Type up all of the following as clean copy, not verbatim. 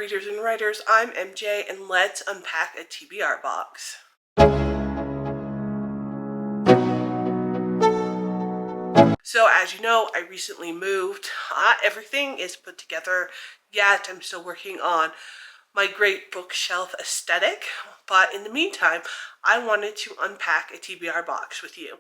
readers and writers. I'm MJ, and let's unpack a TBR box. So as you know, I recently moved. Everything is put together yet. I'm still working on my great bookshelf aesthetic, but in the meantime, I wanted to unpack a TBR box with you.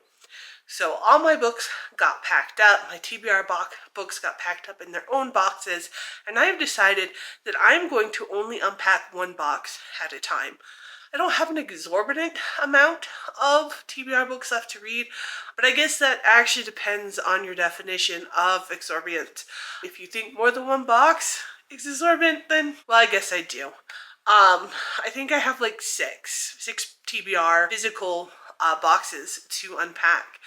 So all my books got packed up, my TBR books got packed up in their own boxes, and I have decided that I'm going to only unpack one box at a time. I don't have an exorbitant amount of TBR books left to read, but I guess that actually depends on your definition of exorbitant. If you think more than one box is exorbitant, then, well, I guess I do. I think I have like six TBR physical boxes to unpack.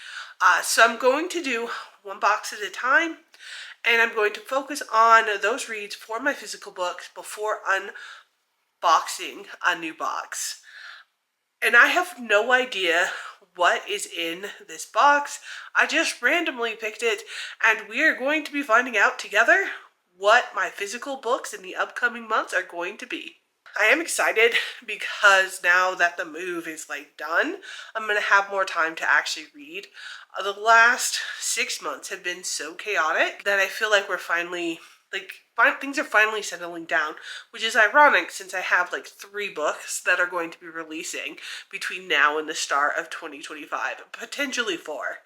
So I'm going to do one box at a time, and I'm going to focus on those reads for my physical books before unboxing a new box. And I have no idea what is in this box. I just randomly picked it, and we are going to be finding out together what my physical books in the upcoming months are going to be. I am excited because now that the move is like done, I'm going to have more time to actually read. The last 6 months have been so chaotic that I feel like we're finally, things are finally settling down, which is ironic since I have like 3 books that are going to be releasing between now and the start of 2025, potentially 4.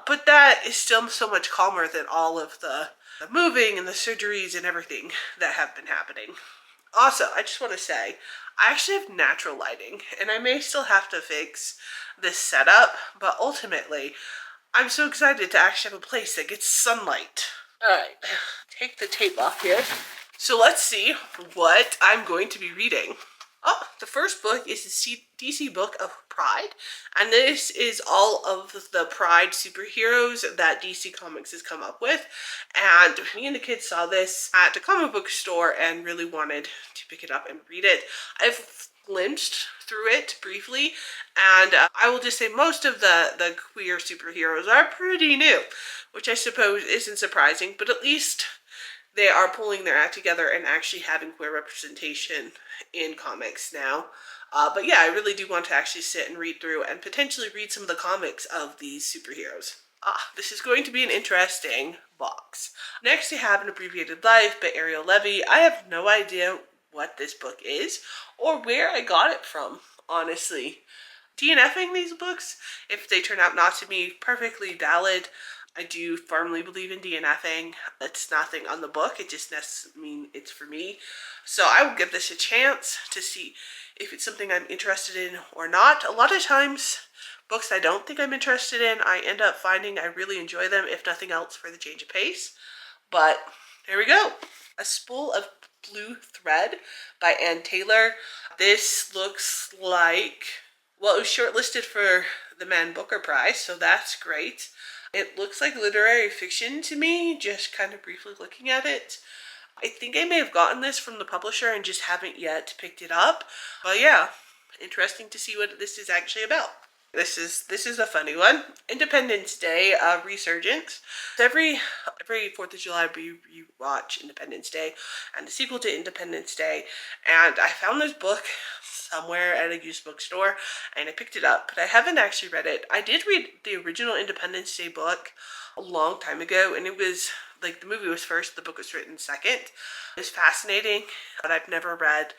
But that is still so much calmer than all of the moving and the surgeries and everything that have been happening. Also, I just want to say, I actually have natural lighting, and I may still have to fix this setup, but ultimately, I'm so excited to actually have a place that gets sunlight. Alright, take the tape off here. So let's see what I'm going to be reading. Oh, the first book is the DC Book of Pride, and this is all of the Pride superheroes that DC Comics has come up with, and me and the kids saw this at a comic book store and really wanted to pick it up and read it. I've glimpsed through it briefly, and I will just say most of the queer superheroes are pretty new, which I suppose isn't surprising, but at least they are pulling their act together and actually having queer representation in comics now. But yeah, I really do want to actually sit and read through and potentially read some of the comics of these superheroes. This is going to be an interesting box. Next we have An Abbreviated Life by Ariel Levy. I have no idea what this book is or where I got it from, honestly. DNFing these books, if they turn out not to be perfectly valid, I do firmly believe in DNFing. It's nothing on the book. It just doesn't mean it's for me. So I will give this a chance to see if it's something I'm interested in or not. A lot of times, books I don't think I'm interested in, I end up finding I really enjoy them, if nothing else, for the change of pace. But here we go. A Spool of Blue Thread by Ann Taylor. This looks like, well, it was shortlisted for the Man Booker Prize, so that's great. It looks like literary fiction to me, just kind of briefly looking at it. I think I may have gotten this from the publisher and just haven't yet picked it up. But yeah, interesting to see what this is actually about. This is a funny one. Independence Day, Resurgence. Every 4th of July we watch Independence Day and the sequel to Independence Day. And I found this book somewhere at a used bookstore and I picked it up, but I haven't actually read it. I did read the original Independence Day book a long time ago, and it was like the movie was first, the book was written second. It was fascinating, but I've never read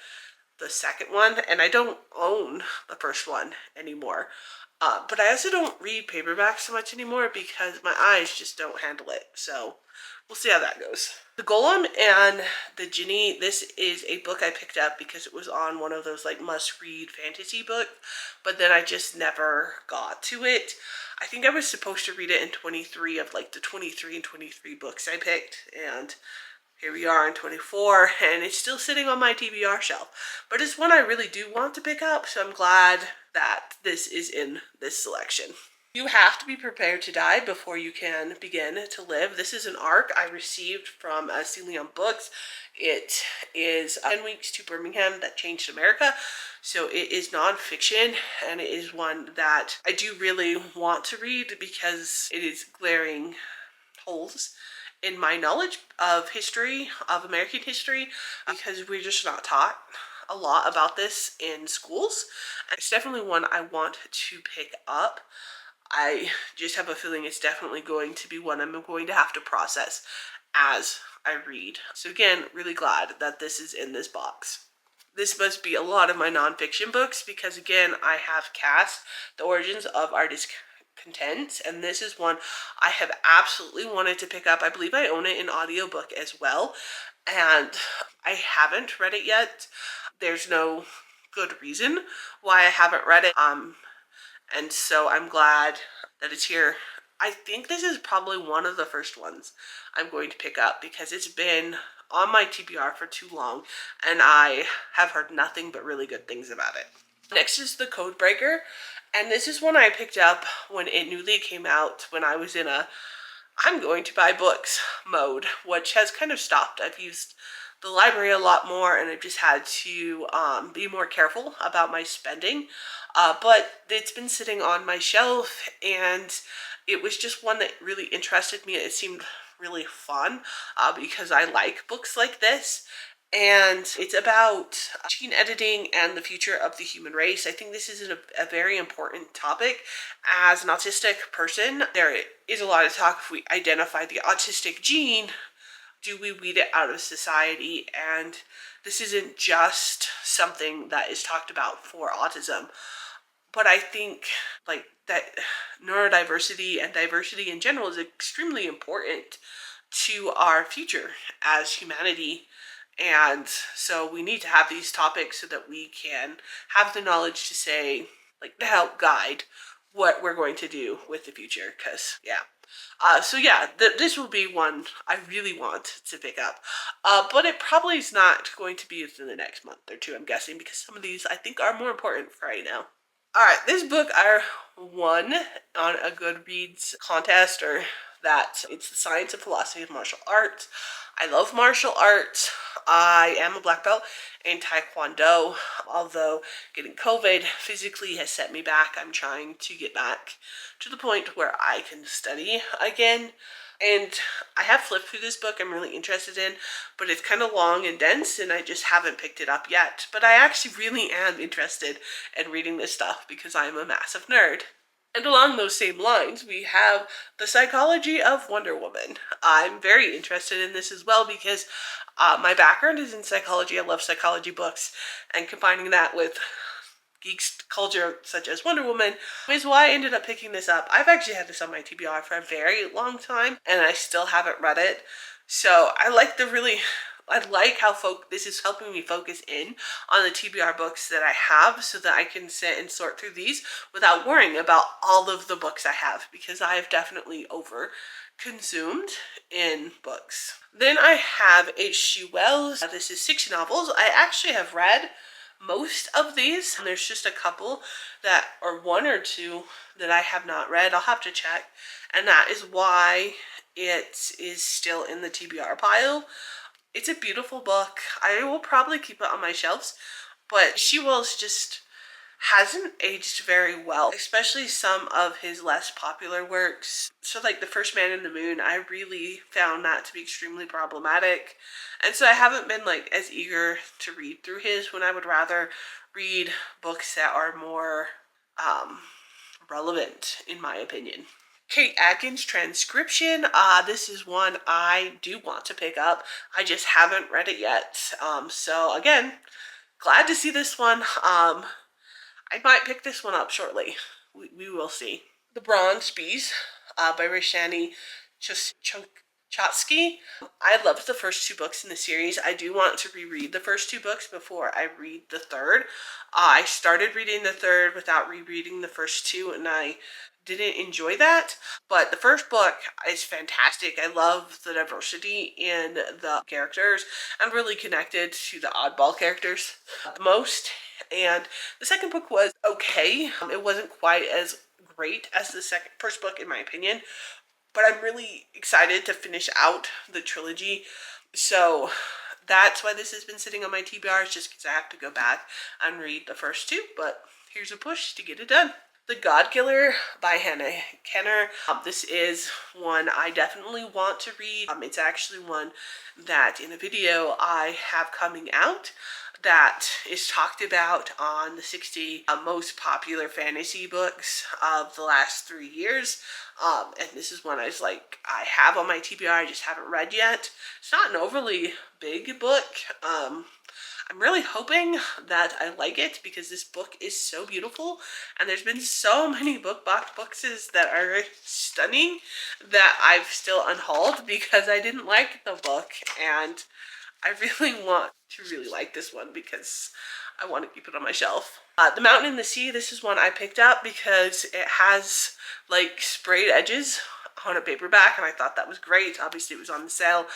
the second one, and I don't own the first one anymore. But I also don't read paperbacks so much anymore because my eyes just don't handle it. So we'll see how that goes. The Golem and the Jinni. This is a book I picked up because it was on one of those like must-read fantasy books, but then I just never got to it. I think I was supposed to read it in 23 of like the 23 and 23 books I picked, and here we are in 24, and it's still sitting on my TBR shelf. But it's one I really do want to pick up, so I'm glad that this is in this selection. You have to be prepared to die before you can begin to live. This is an ARC I received from Celium Books. It is 10 Weeks to Birmingham That Changed America. So it is nonfiction, and it is one that I do really want to read because it is glaring holes in my knowledge of history, of American history, because we're just not taught a lot about this in schools. It's definitely one I want to pick up. I just have a feeling it's definitely going to be one I'm going to have to process as I read. So again, really glad that this is in this box. This must be a lot of my nonfiction books because again, I have Cast, The Origins of Our Discontent, and this is one I have absolutely wanted to pick up. I believe I own it in audiobook as well, and I haven't read it yet. There's no good reason why I haven't read it. And so I'm glad that it's here. I think this is probably one of the first ones I'm going to pick up because it's been on my TBR for too long and I have heard nothing but really good things about it. Next is The Codebreaker, and this is one I picked up when it newly came out when I was in a I'm going to buy books mode, which has kind of stopped. I've used the library a lot more and I've just had to be more careful about my spending. But it's been sitting on my shelf and it was just one that really interested me. It seemed really fun because I like books like this. And it's about gene editing and the future of the human race. I think this is a very important topic. As an autistic person, there is a lot of talk if we identify the autistic gene, do we weed it out of society? And this isn't just something that is talked about for autism. But I think like that neurodiversity and diversity in general is extremely important to our future as humanity. And so we need to have these topics so that we can have the knowledge to say, like, to help guide what we're going to do with the future. Because, yeah. So yeah, this will be one I really want to pick up. But it probably is not going to be within the next month or two, I'm guessing, because some of these I think are more important for right now. Alright, this book I won on a Goodreads contest, or that it's The Science and Philosophy of Martial Arts. I love martial arts. I am a black belt in Taekwondo, although getting COVID physically has set me back. I'm trying to get back to the point where I can study again. And I have flipped through this book I'm really interested in, but it's kind of long and dense and I just haven't picked it up yet. But I actually really am interested in reading this stuff because I'm a massive nerd. And along those same lines, we have The Psychology of Wonder Woman. I'm very interested in this as well because my background is in psychology. I love psychology books, and combining that with geeks culture such as Wonder Woman is why I ended up picking this up. I've actually had this on my TBR for a very long time and I still haven't read it. So I like how this is helping me focus in on the TBR books that I have so that I can sit and sort through these without worrying about all of the books I have, because I have definitely over consumed in books. Then I have H.G. Wells. This is 6 novels. I actually have read most of these. There's just a couple or one or two that I have not read. I'll have to check. And that is why it is still in the TBR pile. It's a beautiful book. I will probably keep it on my shelves, but She Wells just hasn't aged very well, especially some of his less popular works. So like The First Man in the Moon, I really found that to be extremely problematic. And so I haven't been like as eager to read through his when I would rather read books that are more relevant, in my opinion. Kate Atkins' Transcription. This is one I do want to pick up. I just haven't read it yet. So again, glad to see this one. I might pick this one up shortly. We will see. The Bronze Bees by Rashani Chotsky. I loved the first 2 books in the series. I do want to reread the first 2 books before I read the third. I started reading the third without rereading the first 2 and I didn't enjoy that, but the first book is fantastic. I love the diversity in the characters. I'm really connected to the oddball characters the most. And the second book was okay. It wasn't quite as great as the first book in my opinion, but I'm really excited to finish out the trilogy. So that's why this has been sitting on my TBR, just because I have to go back and read the first 2, but here's a push to get it done. The God Killer by Hannah Kenner. This is one I definitely want to read. It's actually one that in a video I have coming out that is talked about on the 60 most popular fantasy books of the last 3 years. And this is one I have on my TBR, I just haven't read yet. It's not an overly big book. I'm really hoping that I like it because this book is so beautiful, and there's been so many book box boxes that are stunning that I've still unhauled because I didn't like the book, and I really want to really like this one because I want to keep it on my shelf. The Mountain and the Sea, this is one I picked up because it has like sprayed edges on a paperback, and I thought that was great. Obviously it was on the sale,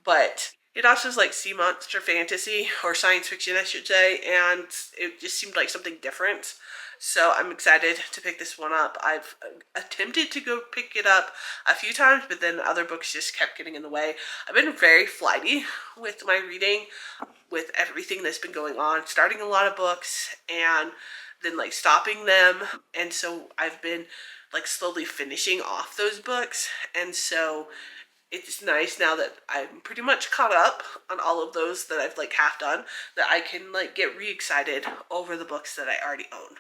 but it also is like sea monster fantasy, or science fiction I should say, and it just seemed like something different. So I'm excited to pick this one up. I've attempted to go pick it up a few times, but then other books just kept getting in the way. I've been very flighty with my reading, with everything that's been going on, starting a lot of books and then like stopping them. And so I've been like slowly finishing off those books. And so it's nice now that I'm pretty much caught up on all of those that I've like half done, that I can like get re-excited over the books that I already own.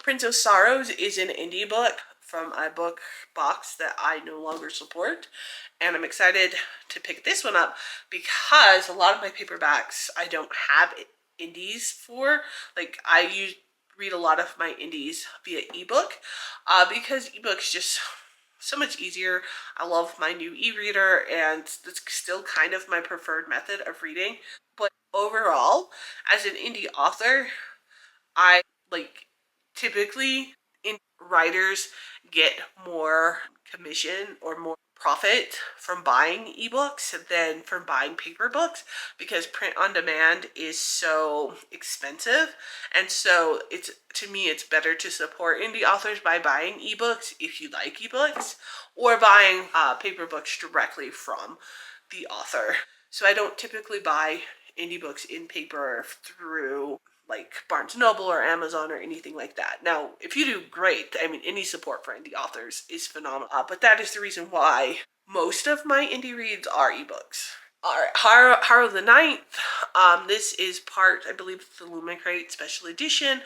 Prince of Sorrows is an indie book from a book box that I no longer support, and I'm excited to pick this one up because a lot of my paperbacks I don't have indies for. Like read a lot of my indies via ebook because ebook's just so much easier. I love my new e-reader, and it's still kind of my preferred method of reading. But overall, as an indie author, I like typically in writers get more commission or more profit from buying ebooks than from buying paper books, because print on demand is so expensive. And so to me it's better to support indie authors by buying ebooks if you like ebooks, or buying paper books directly from the author. So I don't typically buy indie books in paper through like Barnes & Noble or Amazon or anything like that. Now, if you do, great. I mean, any support for indie authors is phenomenal. But that is the reason why most of my indie reads are ebooks. All right, Harrow the Ninth. This is part, I believe, of the Lumen Crate Special Edition.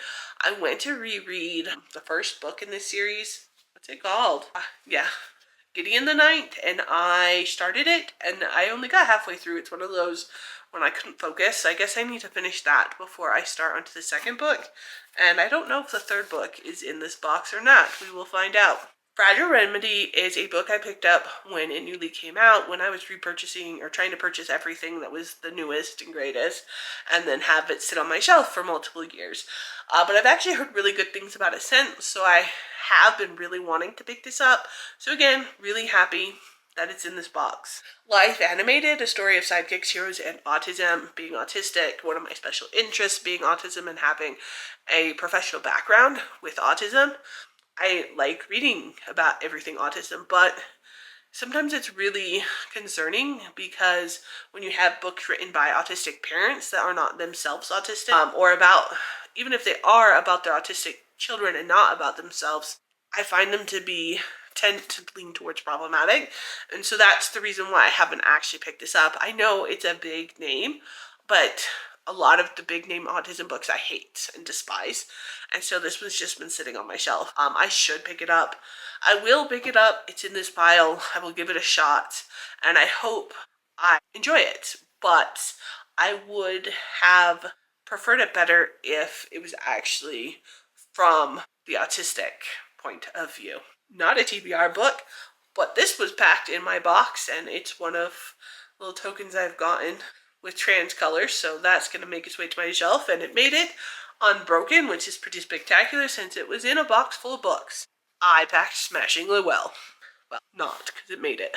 I went to reread the first book in this series. What's it called? Yeah, Gideon the Ninth, and I started it, and I only got halfway through. It's one of those when I couldn't focus. I guess I need to finish that before I start onto the second book, and I don't know if the third book is in this box or not. We will find out. Fragile Remedy is a book I picked up when it newly came out, when I was repurchasing or trying to purchase everything that was the newest and greatest, and then have it sit on my shelf for multiple years. But I've actually heard really good things about it since, so I have been really wanting to pick this up. So again, really happy that it's in this box. Life Animated, a story of sidekicks, heroes, and autism. Being autistic, one of my special interests being autism and having a professional background with autism, I like reading about everything autism, but sometimes it's really concerning because when you have books written by autistic parents that are not themselves autistic, or about, even if they are about their autistic children and not about themselves, I find them to tend to lean towards problematic. And so that's the reason why I haven't actually picked this up. I know it's a big name, but a lot of the big name autism books I hate and despise. And so this one's just been sitting on my shelf. I should pick it up. I will pick it up. It's in this pile. I will give it a shot, and I hope I enjoy it. But I would have preferred it better if it was actually from the autistic point of view. Not a TBR book, but this was packed in my box, and it's one of the little tokens I've gotten with trans colors, so that's going to make its way to my shelf, and it made it unbroken, which is pretty spectacular since it was in a box full of books. I packed smashingly well. Well, not, because it made it.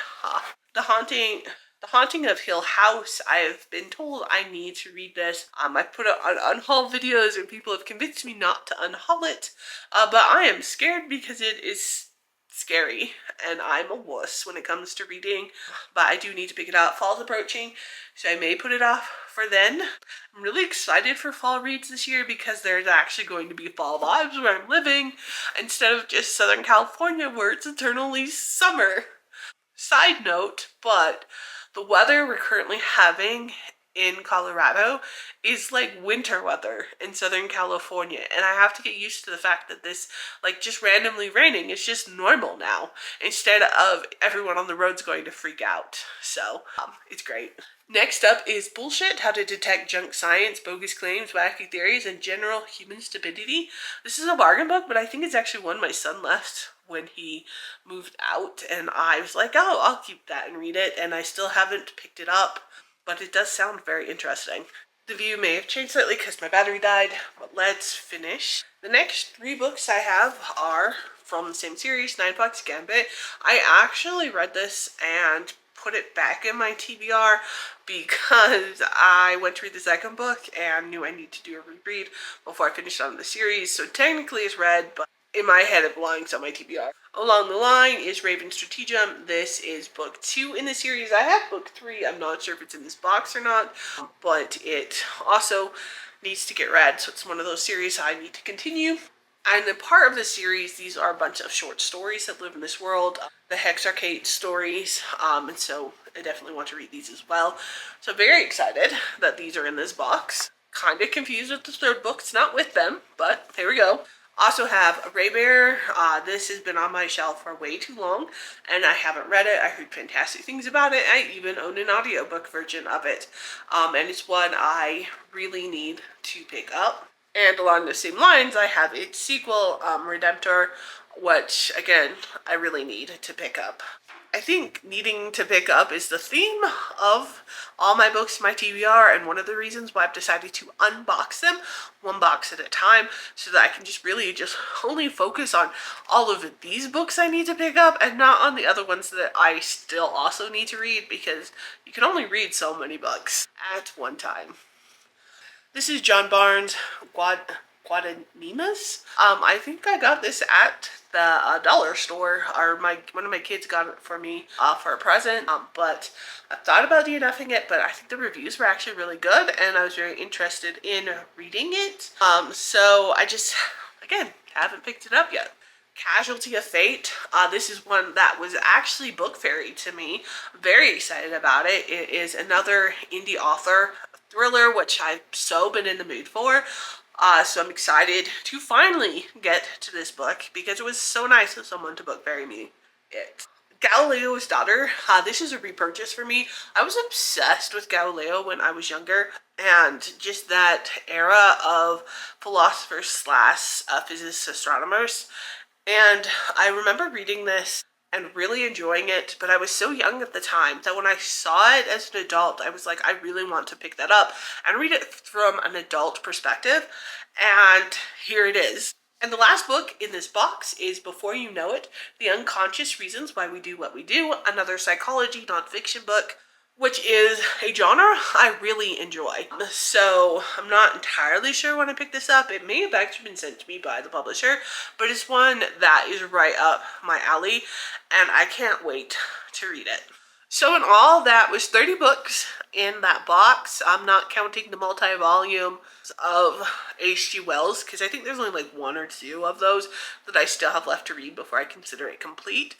The Haunting of Hill House. I have been told I need to read this. I put it on unhaul videos, and people have convinced me not to unhaul it, but I am scared because it is scary, and I'm a wuss when it comes to reading, but I do need to pick it up. Fall's approaching, so I may put it off for then. I'm really excited for fall reads this year because there's actually going to be fall vibes where I'm living instead of just Southern California where it's eternally summer. Side note, but the weather we're currently having in Colorado is like winter weather in Southern California, and I have to get used to the fact that this, like, just randomly raining is just normal now instead of everyone on the roads going to freak out. So it's great. Next up is Bullshit: How to Detect Junk Science, Bogus Claims, Wacky Theories, and General Human Stupidity. This is a bargain book, but I think it's actually one my son left when he moved out, and I was like, oh, I'll keep that and read it, and I still haven't picked it up, but it does sound very interesting. The view may have changed slightly because my battery died, but let's finish. The next 3 books I have are from the same series, 9 Bucks Gambit. I actually read this and put it back in my TBR because I went to read the second book and knew I need to do a reread before I finished on the series. So technically it's read, but in my head it belongs on my TBR. Along the Line is Raven Stratagem. This is book 2 in the series. I have book 3. I'm not sure if it's in this box or not, but it also needs to get read, so it's one of those series I need to continue. And a part of the series, these are a bunch of short stories that live in this world, the Hexarchate stories, and so I definitely want to read these as well. So very excited that these are in this box. Kind of confused with the third book. It's not with them, but there we go. Also have Ray Bear. This has been on my shelf for way too long, and I haven't read it. I heard fantastic things about it. I even own an audiobook version of it, and it's one I really need to pick up. And along the same lines, I have its sequel, Redemptor, which, again, I really need to pick up. I think needing to pick up is the theme of all my books in my TBR, and one of the reasons why I've decided to unbox them one box at a time so that I can just really just only focus on all of these books I need to pick up and not on the other ones that I still also need to read, because you can only read so many books at one time. This is John Barnes' Guadanimas. I think I got this at the dollar store, or one of my kids got it for me for a present, but I thought about DNFing it, but I think the reviews were actually really good and I was very interested in reading it. So I just, again, haven't picked it up yet. Casualty of Fate. This is one that was actually book fairy to me. Very excited about it. It is another indie author thriller, which I've so been in the mood for. So I'm excited to finally get to this book because it was so nice of someone to book fairy me it. Galileo's Daughter. This is a repurchase for me. I was obsessed with Galileo when I was younger, and just that era of philosophers slash physicists, astronomers. And I remember reading this and really enjoying it, but I was so young at the time that when I saw it as an adult, I was like, I really want to pick that up and read it from an adult perspective, and here it is. And the last book in this box is Before You Know It, The Unconscious Reasons Why We Do What We Do, another psychology nonfiction book, which is a genre I really enjoy. So I'm not entirely sure when I picked this up. It may have actually been sent to me by the publisher, but it's one that is right up my alley, and I can't wait to read it. So in all, that was 30 books in that box. I'm not counting the multi-volume of H.G. Wells, because I think there's only like 1 or 2 of those that I still have left to read before I consider it complete.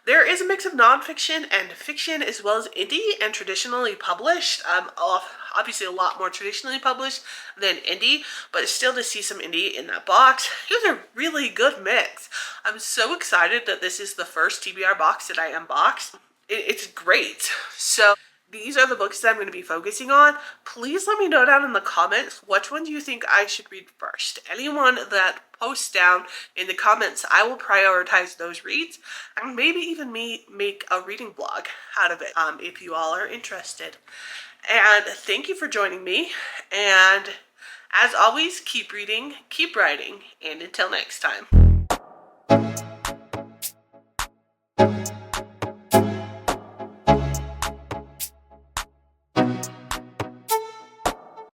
There is a mix of nonfiction and fiction, as well as indie and traditionally published. Obviously a lot more traditionally published than indie, but still to see some indie in that box. It was a really good mix. I'm so excited that this is the first TBR box that I unboxed. It's great. So these are the books that I'm going to be focusing on. Please let me know down in the comments which ones you think I should read first. Anyone that posts down in the comments, I will prioritize those reads and maybe even make a reading blog out of it if you all are interested. And thank you for joining me. And as always, keep reading, keep writing, and until next time.